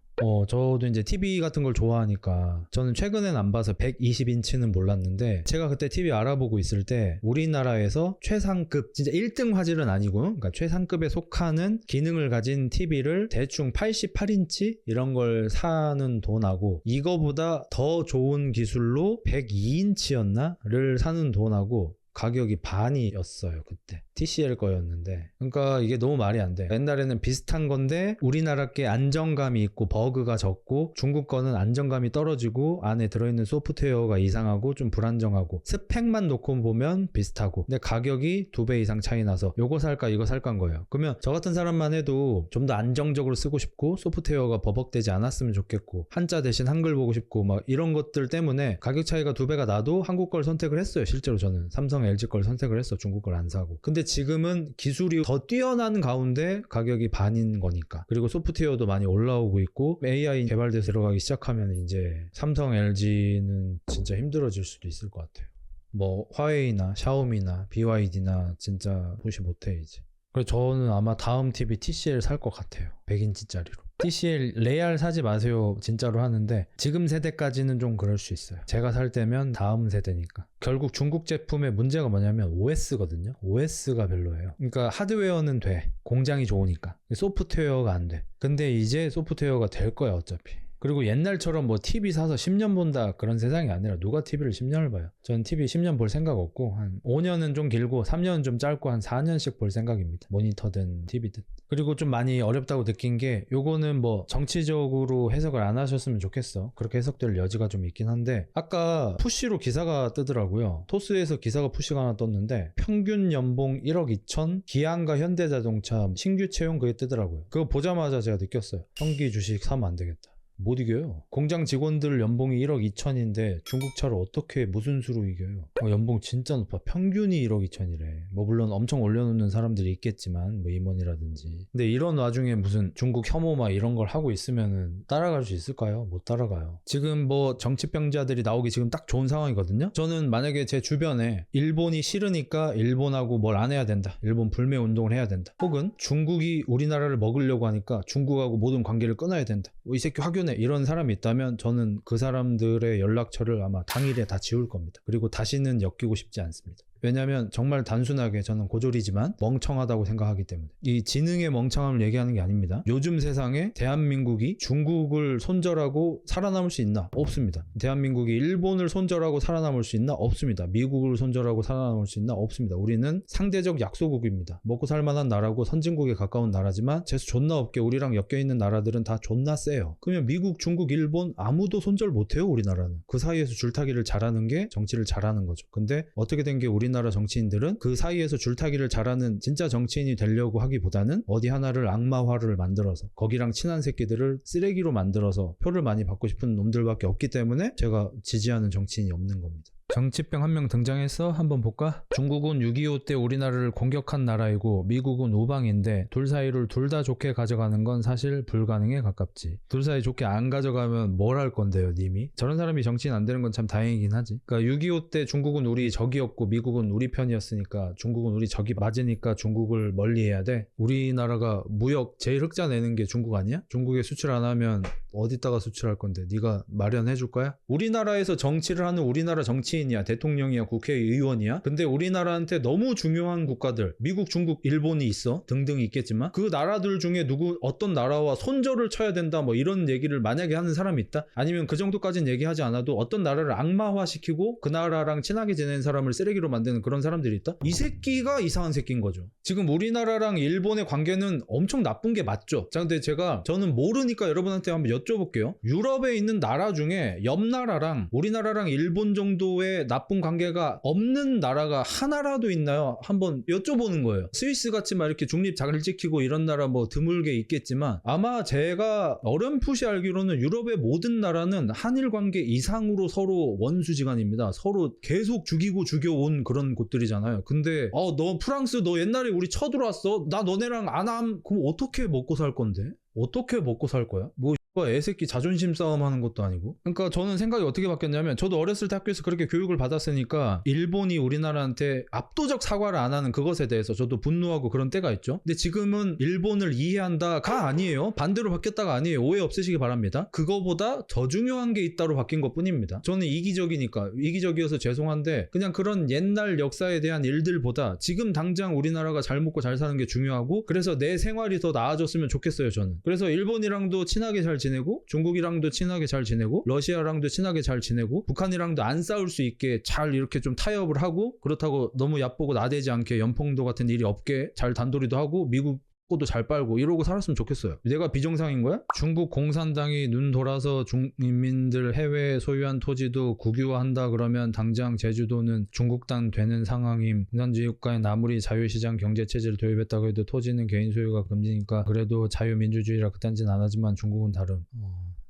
저도 이제 TV 같은 걸 좋아하니까 저는 최근엔 안 봐서 120인치는 몰랐는데 제가 그때 TV 알아보고 있을 때 우리나라에서 최상급 진짜 1등 화질은 아니고 그러니까 최상급에 속하는 기능을 가진 TV를 대충 88인치 이런 걸 사는 돈하고 이거보다 더 좋은 기술로 102인치였나를 사는 돈하고 가격이 반이었어요. 그때 TCL 거였는데 그러니까 이게 너무 말이 안 돼. 옛날에는 비슷한 건데 우리나라 게 안정감이 있고 버그가 적고 중국 거는 안정감이 떨어지고 안에 들어있는 소프트웨어가 이상하고 좀 불안정하고 스펙만 놓고 보면 비슷하고 근데 가격이 2배 이상 차이 나서 요거 살까 이거 살까인 거예요. 그러면 저 같은 사람만 해도 좀 더 안정적으로 쓰고 싶고 소프트웨어가 버벅대지 않았으면 좋겠고 한자 대신 한글 보고 싶고 막 이런 것들 때문에 가격 차이가 2배가 나도 한국 걸 선택을 했어요. 실제로 저는 삼성 LG 걸 선택을 했어. 중국 걸 안 사고. 근데 지금은 기술이 더 뛰어난 가운데 가격이 반인 거니까. 그리고 소프트웨어도 많이 올라오고 있고 AI 개발돼서 들어가기 시작하면 이제 삼성 LG는 진짜 힘들어질 수도 있을 것 같아요. 뭐 화웨이나 샤오미나 BYD나 진짜 무시 못해 이제. 그래서 저는 아마 다음 TV TCL 살 것 같아요. 100인치짜리로. TCL 레알 사지 마세요 진짜로 하는데 지금 세대까지는 좀 그럴 수 있어요. 제가 살 때면 다음 세대니까. 결국 중국 제품의 문제가 뭐냐면 OS거든요. OS가 별로예요. 그러니까 하드웨어는 돼. 공장이 좋으니까. 소프트웨어가 안 돼. 근데 이제 소프트웨어가 될 거야 어차피. 그리고 옛날처럼 뭐 TV 사서 10년 본다 그런 세상이 아니라 누가 TV를 10년을 봐요. 전 TV 10년 볼 생각 없고 한 5년은 좀 길고 3년은 좀 짧고 한 4년씩 볼 생각입니다. 모니터든 TV든. 그리고 좀 많이 어렵다고 느낀 게 요거는 뭐 정치적으로 해석을 안 하셨으면 좋겠어. 그렇게 해석될 여지가 좀 있긴 한데 아까 푸시로 기사가 뜨더라고요. 토스에서 기사가 푸시가 하나 떴는데 평균 연봉 1억 2천 기아인가 현대자동차 신규 채용 그게 뜨더라고요. 그거 보자마자 제가 느꼈어요. 현기 주식 사면 안 되겠다. 못 이겨요. 공장 직원들 연봉이 1억 2천인데 중국차를 어떻게 무슨 수로 이겨요. 연봉 진짜 높아. 평균이 1억 2천이래. 뭐 물론 엄청 올려놓는 사람들이 있겠지만 뭐 임원이라든지. 근데 이런 와중에 무슨 중국 혐오 막 이런 걸 하고 있으면은 따라갈 수 있을까요? 못 따라가요. 지금 뭐 정치병자들이 나오기 지금 딱 좋은 상황이거든요. 저는 만약에 제 주변에 일본이 싫으니까 일본하고 뭘 안 해야 된다. 일본 불매 운동을 해야 된다. 혹은 중국이 우리나라를 먹으려고 하니까 중국하고 모든 관계를 끊어야 된다. 이 새끼 확연 이런 사람이 있다면 저는 그 사람들의 연락처를 아마 당일에 다 지울 겁니다. 그리고 다시는 엮이고 싶지 않습니다. 왜냐면 정말 단순하게 저는 고졸이지만 멍청하다고 생각하기 때문에 이 지능의 멍청함을 얘기하는 게 아닙니다. 요즘 세상에 대한민국이 중국을 손절하고 살아남을 수 있나? 없습니다. 대한민국이 일본을 손절하고 살아남을 수 있나? 없습니다. 미국을 손절하고 살아남을 수 있나? 없습니다. 우리는 상대적 약소국입니다. 먹고 살만한 나라고 선진국에 가까운 나라지만 재수 존나 없게 우리랑 엮여있는 나라들은 다 존나 세요. 그러면 미국, 중국, 일본 아무도 손절 못해요. 우리나라는. 그 사이에서 줄타기를 잘하는 게 정치를 잘하는 거죠. 근데 어떻게 된 게 우리나라 정치인들은 그 사이에서 줄타기를 잘하는 진짜 정치인이 되려고 하기보다는 어디 하나를 악마화를 만들어서 거기랑 친한 새끼들을 쓰레기로 만들어서 표를 많이 받고 싶은 놈들밖에 없기 때문에 제가 지지하는 정치인이 없는 겁니다. 정치병 한 명 등장했어? 한번 볼까? 중국은 6.25 때 우리나라를 공격한 나라이고 미국은 우방인데 둘 사이를 둘 다 좋게 가져가는 건 사실 불가능에 가깝지. 둘 사이 좋게 안 가져가면 뭘 할 건데요, 님이? 저런 사람이 정치인 안 되는 건 참 다행이긴 하지. 그러니까 6.25 때 중국은 우리 적이었고 미국은 우리 편이었으니까 중국은 우리 적이 맞으니까 중국을 멀리해야 돼. 우리나라가 무역 제일 흑자 내는 게 중국 아니야? 중국에 수출 안 하면 어디다가 수출할 건데 네가 마련해 줄 거야? 우리나라에서 정치를 하는 우리나라 정치인이야, 대통령이야, 국회의원이야. 근데 우리나라한테 너무 중요한 국가들, 미국, 중국, 일본이 있어, 등등 있겠지만 그 나라들 중에 어떤 나라와 손절을 쳐야 된다 뭐 이런 얘기를 만약에 하는 사람이 있다? 아니면 그 정도까지는 얘기하지 않아도 어떤 나라를 악마화시키고 그 나라랑 친하게 지내는 사람을 쓰레기로 만드는 그런 사람들이 있다? 이 새끼가 이상한 새끼인 거죠. 지금 우리나라랑 일본의 관계는 엄청 나쁜 게 맞죠. 자, 근데 저는 모르니까 여러분한테 한번 여쭤볼게요. 유럽에 있는 나라 중에 옆 나라랑 우리나라랑 일본 정도의 나쁜 관계가 없는 나라가 하나라도 있나요? 한번 여쭤보는 거예요. 스위스 같이 막 이렇게 중립 잘 지키고 이런 나라 뭐 드물게 있겠지만 아마 제가 어렴풋이 알기로는 유럽의 모든 나라는 한일 관계 이상으로 서로 원수지간입니다. 서로 계속 죽이고 죽여온 그런 곳들이잖아요. 근데 너 프랑스 너 옛날에 우리 쳐들어왔어? 나 너네랑 안 함? 그럼 어떻게 먹고 살 건데? 어떻게 먹고 살 거야? 뭐 애새끼 자존심 싸움 하는 것도 아니고. 그러니까 저는 생각이 어떻게 바뀌었냐면 저도 어렸을 때 학교에서 그렇게 교육을 받았으니까 일본이 우리나라한테 압도적 사과를 안 하는 그것에 대해서 저도 분노하고 그런 때가 있죠. 근데 지금은 일본을 이해한다가 아니에요. 반대로 바뀌었다가 아니에요. 오해 없으시기 바랍니다. 그거보다 더 중요한 게 있다로 바뀐 것 뿐입니다. 저는 이기적이어서 죄송한데 그냥 그런 옛날 역사에 대한 일들보다 지금 당장 우리나라가 잘 먹고 잘 사는 게 중요하고 그래서 내 생활이 더 나아졌으면 좋겠어요, 저는. 그래서 일본이랑도 친하게 잘 지내고 중국이랑도 친하게 잘 지내고 러시아랑도 친하게 잘 지내고 북한이랑도 안 싸울 수 있게 잘 이렇게 좀 타협을 하고 그렇다고 너무 얕보고 나대지 않게 연평도 같은 일이 없게 잘 단도리도 하고 미국 거도 잘 빨고 이러고 살았으면 좋겠어요. 내가 비정상인 거야? 중국 공산당이 눈 돌아서 중민들 해외에 소유한 토지도 국유화한다 그러면 당장 제주도는 중국 땅 되는 상황임. 공산주의 국가에 아무리 자유시장 경제체제를 도입했다고 해도 토지는 개인 소유가 금지니까 그래도 자유민주주의라 그딴짓은 안 하지만 중국은 다름.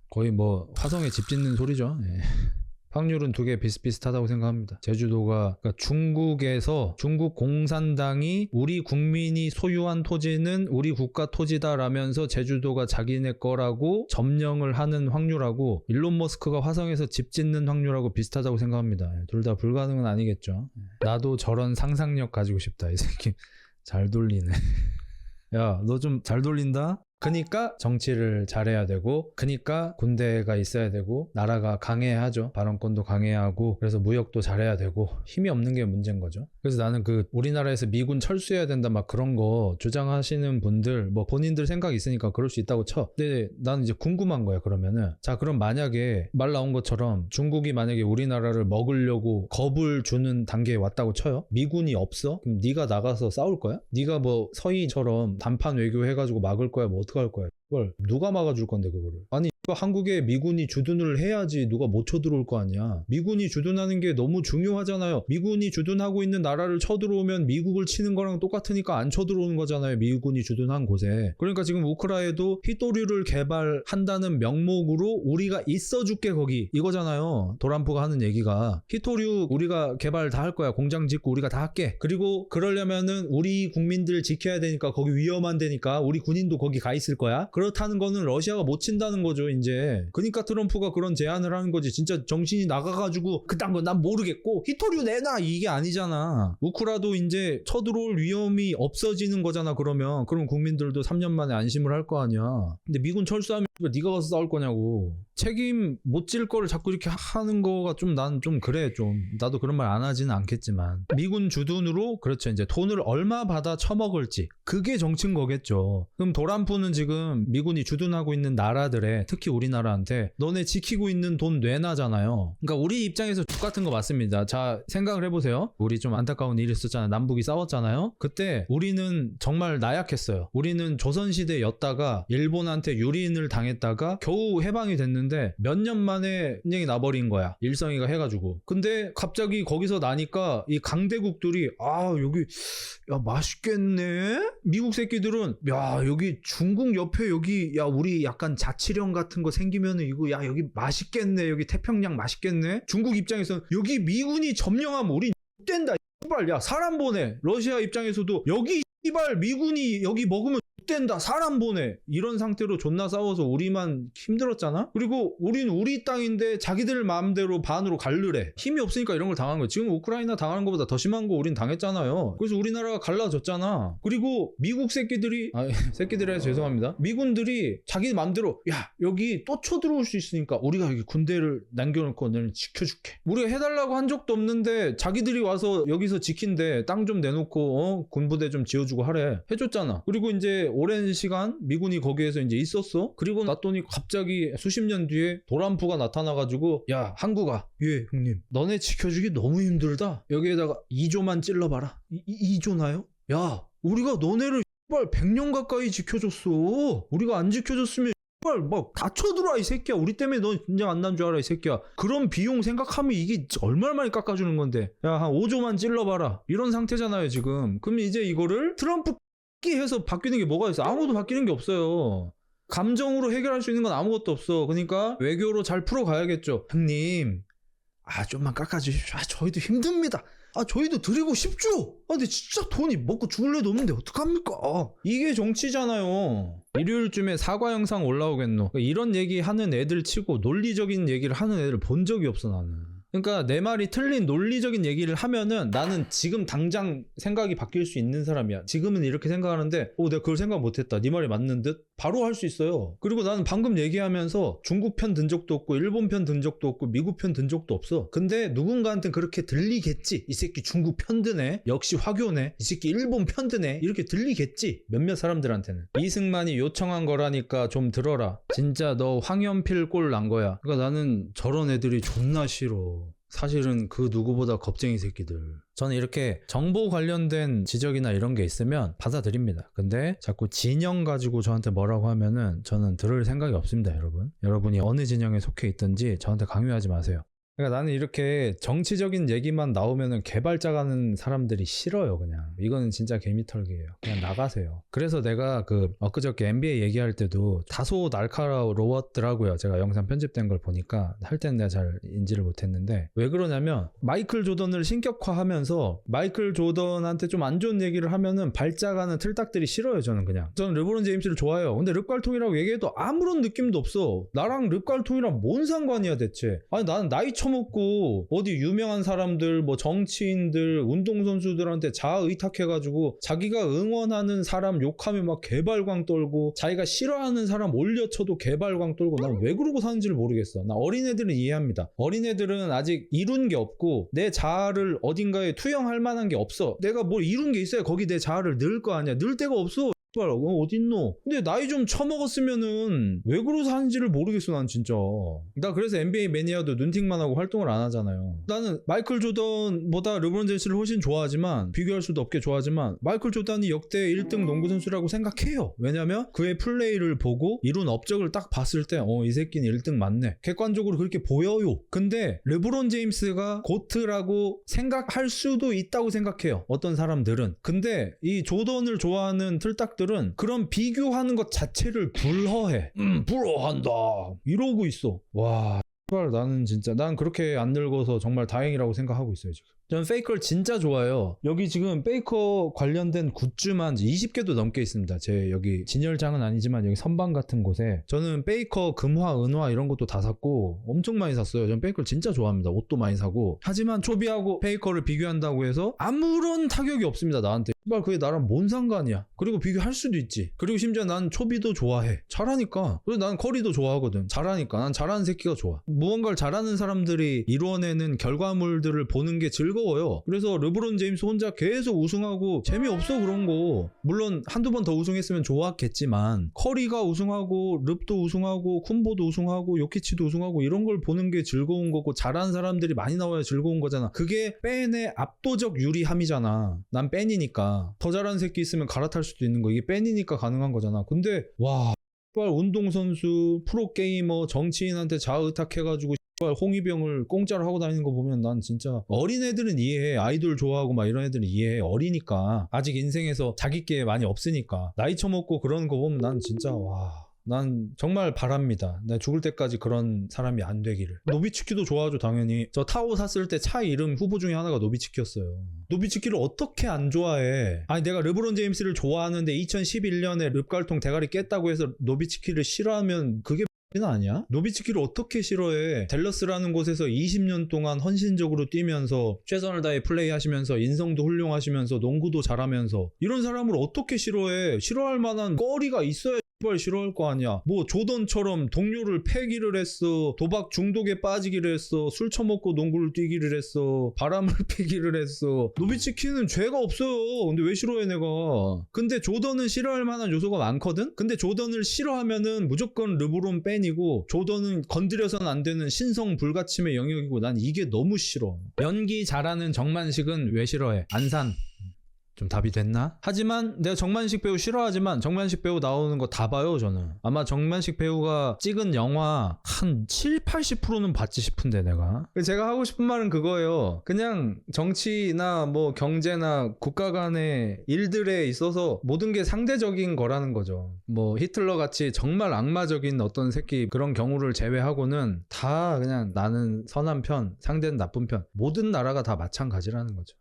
거의 뭐 화성에 집 짓는 소리죠. 예. 확률은 두 개 비슷비슷하다고 생각합니다. 제주도가 그러니까 중국 공산당이 우리 국민이 소유한 토지는 우리 국가 토지다라면서 제주도가 자기네 거라고 점령을 하는 확률하고 일론 머스크가 화성에서 집 짓는 확률하고 비슷하다고 생각합니다. 둘 다 불가능은 아니겠죠. 나도 저런 상상력 가지고 싶다. 이 새끼 잘 돌리네. 야, 너 좀 잘 돌린다? 그니까 정치를 잘해야 되고 그니까 군대가 있어야 되고 나라가 강해야 하죠. 발언권도 강해야 하고 그래서 무역도 잘해야 되고 힘이 없는 게 문제인 거죠. 그래서 나는 우리나라에서 미군 철수해야 된다 막 그런 거 주장하시는 분들 뭐 본인들 생각이 있으니까 그럴 수 있다고 쳐. 근데 나는 이제 궁금한 거야. 그러면은 자 그럼 만약에 말 나온 것처럼 중국이 만약에 우리나라를 먹으려고 겁을 주는 단계에 왔다고 쳐요. 미군이 없어? 그럼 네가 나가서 싸울 거야? 네가 뭐 서희처럼 단판 외교 해가지고 막을 거야? 뭐 어떡할 거야? 그걸 누가 막아줄 건데 그거를? 아니 한국에 미군이 주둔을 해야지 누가 못 쳐들어올 거 아니야. 미군이 주둔하는 게 너무 중요하잖아요. 미군이 주둔하고 있는 나라를 쳐들어오면 미국을 치는 거랑 똑같으니까 안 쳐들어오는 거잖아요. 미군이 주둔한 곳에. 그러니까 지금 우크라이나도 히토류를 개발한다는 명목으로 우리가 있어줄게 거기 이거잖아요. 도란프가 하는 얘기가. 히토류 우리가 개발 다 할 거야. 공장 짓고 우리가 다 할게. 그리고 그러려면은 우리 국민들 지켜야 되니까 거기 위험한 데니까 우리 군인도 거기 가 있을 거야. 그렇다는 거는 러시아가 못 친다는 거죠. 이제. 그러니까 트럼프가 그런 제안을 하는 거지. 진짜 정신이 나가가지고 그딴 건 난 모르겠고 히토류 내놔 이게 아니잖아. 우크라도 이제 쳐들어올 위험이 없어지는 거잖아. 그럼 국민들도 3년 만에 안심을 할 거 아니야. 근데 미군 철수하면 네가 가서 싸울 거냐고. 책임 못 질 거를 자꾸 이렇게 하는 거가 좀 난 좀 그래. 좀 나도 그런 말 안 하지는 않겠지만 미군 주둔으로 그렇죠. 이제 돈을 얼마 받아 처먹을지 그게 정치인 거겠죠. 그럼 도란프는 지금 미군이 주둔하고 있는 나라들에 특히 우리나라한테 너네 지키고 있는 돈 내놔잖아요. 그러니까 우리 입장에서 똑같은 거 맞습니다. 자 생각을 해보세요. 우리 좀 안타까운 일이 있었잖아요. 남북이 싸웠잖아요. 그때 우리는 정말 나약했어요. 우리는 조선시대였다가 일본한테 유린을 당했 당했다가 겨우 해방이 됐는데 몇 년 만에 분쟁이 나버린 거야. 일성이가 해가지고. 근데 갑자기 거기서 나니까 이 강대국들이 여기 야 맛있겠네? 미국 새끼들은 야 여기 중국 옆에 여기 야 우리 약간 자치령 같은 거 생기면은 이거 야 여기 맛있겠네. 여기 태평양 맛있겠네. 중국 입장에서는 여기 미군이 점령하면 우린 된다. 씨발 야 사람 보내. 러시아 입장에서도 여기 씨발 미군이 여기 먹으면 된다. 사람 보내. 이런 상태로 존나 싸워서 우리만 힘들었잖아. 그리고 우린 우리 땅인데 자기들 마음대로 반으로 갈르래. 힘이 없으니까 이런 걸 당한 거야. 지금 우크라이나 당하는 것보다 더 심한 거 우린 당했잖아요. 그래서 우리나라가 갈라졌잖아. 그리고 미국 새끼들이 새끼들이라 죄송합니다. 미군들이 자기 마음대로 야 여기 또 쳐들어올 수 있으니까 우리가 여기 군대를 남겨놓고 너를 지켜줄게. 우리가 해달라고 한 적도 없는데 자기들이 와서 여기서 지킨대. 땅 좀 내놓고 군부대 좀 지어주고 하래. 해줬잖아. 그리고 이제 오랜 시간 미군이 거기에서 이제 있었어. 그리고 놨더니 갑자기 수십 년 뒤에 도란프가 나타나가지고 야 한국아 예 형님 너네 지켜주기 너무 힘들다. 여기에다가 2조만 찔러봐라. 2조나요? 야 우리가 너네를 100년 가까이 지켜줬어. 우리가 안 지켜줬으면 막 다쳐들어와 이 새끼야. 우리 때문에 너 긴장 안 난 줄 알아 이 새끼야. 그런 비용 생각하면 이게 얼마나 많이 깎아주는 건데. 야 한 5조만 찔러봐라. 이런 상태잖아요 지금. 그럼 이제 이거를 트럼프 해서 바뀌는 게 뭐가 있어? 아무것도 바뀌는 게 없어요. 감정으로 해결할 수 있는 건 아무것도 없어. 그러니까 외교로 잘 풀어가야겠죠. 형님 좀만 깎아주십시오. 저희도 힘듭니다. 저희도 드리고 싶죠. 근데 진짜 돈이 먹고 죽을 애도 없는데 어떡합니까? 이게 정치잖아요. 일요일쯤에 사과 영상 올라오겠노. 이런 얘기 하는 애들 치고 논리적인 얘기를 하는 애들 본 적이 없어 나는. 그러니까 내 말이 틀린 논리적인 얘기를 하면은 나는 지금 당장 생각이 바뀔 수 있는 사람이야. 지금은 이렇게 생각하는데 내가 그걸 생각 못했다. 네 말이 맞는 듯? 바로 할 수 있어요. 그리고 나는 방금 얘기하면서 중국 편 든 적도 없고 일본 편 든 적도 없고 미국 편 든 적도 없어. 근데 누군가한테는 그렇게 들리겠지. 이 새끼 중국 편 드네. 역시 화교네. 이 새끼 일본 편 드네. 이렇게 들리겠지. 몇몇 사람들한테는. 이승만이 요청한 거라니까 좀 들어라. 진짜 너 황연필 꼴 난 거야. 그러니까 나는 저런 애들이 존나 싫어. 사실은 그 누구보다 겁쟁이 새끼들. 저는 이렇게 정보 관련된 지적이나 이런 게 있으면 받아들입니다. 근데 자꾸 진영 가지고 저한테 뭐라고 하면은 저는 들을 생각이 없습니다, 여러분. 여러분이 어느 진영에 속해 있든지 저한테 강요하지 마세요. 그러니까 나는 이렇게 정치적인 얘기만 나오면은 개발자 가는 사람들이 싫어요, 그냥. 이거는 진짜 개미털기예요. 그냥 나가세요. 그래서 내가 엊그저께 NBA 얘기할 때도 다소 날카로웠더라고요. 제가 영상 편집된 걸 보니까 할 때는 내가 잘 인지를 못했는데 왜 그러냐면 마이클 조던을 신격화하면서 마이클 조던한테 좀 안 좋은 얘기를 하면은 발작하는 틀딱들이 싫어요, 저는 그냥. 저는 르브론 제임스를 좋아해요. 근데 릅갈통이라고 얘기해도 아무런 느낌도 없어. 나랑 릅갈통이랑 뭔 상관이야 대체. 나는 나이 처먹고 어디 유명한 사람들 뭐 정치인들 운동선수들한테 자의탁해가지고 자기가 응원하는 사람 욕하면 막 개발광 떨고 자기가 싫어하는 사람 올려쳐도 개발광 떨고 난 왜 그러고 사는지를 모르겠어. 나 어린애들은 이해합니다. 어린애들은 아직 이룬 게 없고 내 자아를 어딘가에 투영할 만한 게 없어. 내가 뭘 이룬 게 있어야 거기 내 자아를 넣을 거 아니야. 넣을 데가 없어. 어딨노? 근데 나이 좀 처먹었으면은 왜 그러고 사는지를 모르겠어 난 진짜. 나 그래서 NBA 매니아도 눈팅만 하고 활동을 안 하잖아요. 나는 마이클 조던보다 르브론 제임스를 훨씬 좋아하지만 비교할 수도 없게 좋아하지만 마이클 조던이 역대 1등 농구 선수라고 생각해요. 왜냐면 그의 플레이를 보고 이룬 업적을 딱 봤을 때 이 새끼는 1등 맞네. 객관적으로 그렇게 보여요. 근데 르브론 제임스가 고트라고 생각할 수도 있다고 생각해요. 어떤 사람들은. 근데 이 조던을 좋아하는 틀딱들 그런 비교하는 것 자체를 불허해. 불허한다 이러고 있어. 와 나는 진짜 난 그렇게 안 늙어서 정말 다행이라고 생각하고 있어요 지금. 저는 페이커를 진짜 좋아해요. 여기 지금 페이커 관련된 굿즈만 20개도 넘게 있습니다. 제 여기 진열장은 아니지만 여기 선반 같은 곳에 저는 페이커 금화, 은화 이런 것도 다 샀고 엄청 많이 샀어요. 저는 페이커를 진짜 좋아합니다. 옷도 많이 사고. 하지만 초비하고 페이커를 비교한다고 해서 아무런 타격이 없습니다 나한테. 그게 나랑 뭔 상관이야. 그리고 비교할 수도 있지. 그리고 심지어 난 초비도 좋아해. 잘하니까. 그리고 난 커리도 좋아하거든. 잘하니까. 난 잘하는 새끼가 좋아. 무언가를 잘하는 사람들이 이루어내는 결과물들을 보는 게 즐거워요. 그래서 르브론 제임스 혼자 계속 우승하고 재미없어 그런 거. 물론 한두 번 더 우승했으면 좋았겠지만 커리가 우승하고 릅도 우승하고 쿤보도 우승하고 요키치도 우승하고 이런 걸 보는 게 즐거운 거고 잘하는 사람들이 많이 나와야 즐거운 거잖아. 그게 뺀의 압도적 유리함이잖아. 난 뺀이니까. 더 잘하는 새끼 있으면 갈아탈 수도 있는 거. 이게 뺀이니까 가능한 거잖아. 근데 와 운동선수, 프로게이머, 정치인한테 자의탁해가지고 홍위병을 공짜로 하고 다니는 거 보면 난 진짜 어린애들은 이해해. 아이돌 좋아하고 막 이런 애들은 이해해. 어리니까. 아직 인생에서 자기 게 많이 없으니까. 나이 처먹고 그러는 거 보면 난 진짜 난 정말 바랍니다. 내가 죽을 때까지 그런 사람이 안 되기를. 노비츠키도 좋아하죠, 당연히. 저 타오 샀을 때 차 이름 후보 중에 하나가 노비츠키였어요. 노비츠키를 어떻게 안 좋아해? 아니, 내가 르브론 제임스를 좋아하는데 2011년에 릅갈통 대가리 깼다고 해서 노비츠키를 싫어하면 그게 아니야? 노비츠키를 어떻게 싫어해? 댈러스라는 곳에서 20년 동안 헌신적으로 뛰면서 최선을 다해 플레이하시면서 인성도 훌륭하시면서 농구도 잘하면서 이런 사람을 어떻게 싫어해? 싫어할 만한 거리가 있어야 싫어할 거 아니야. 뭐 조던처럼 동료를 패기를 했어. 도박 중독에 빠지기를 했어. 술 처먹고 농구를 뛰기를 했어. 바람을 피기를 했어. 노비츠키는 죄가 없어요. 근데 왜 싫어해 내가? 근데 조던은 싫어할 만한 요소가 많거든? 근데 조던을 싫어하면은 무조건 르브론 팬이고 조던은 건드려서는 안 되는 신성 불가침의 영역이고 난 이게 너무 싫어. 연기 잘하는 정만식은 왜 싫어해? 안산. 좀 답이 됐나? 하지만 내가 정만식 배우 싫어하지만 정만식 배우 나오는 거 다 봐요 저는. 아마 정만식 배우가 찍은 영화 한 70-80%는 봤지 싶은데 내가. 제가 하고 싶은 말은 그거예요. 그냥 정치나 뭐 경제나 국가 간의 일들에 있어서 모든 게 상대적인 거라는 거죠. 뭐 히틀러 같이 정말 악마적인 어떤 새끼 그런 경우를 제외하고는 다 그냥 나는 선한 편, 상대는 나쁜 편. 모든 나라가 다 마찬가지라는 거죠.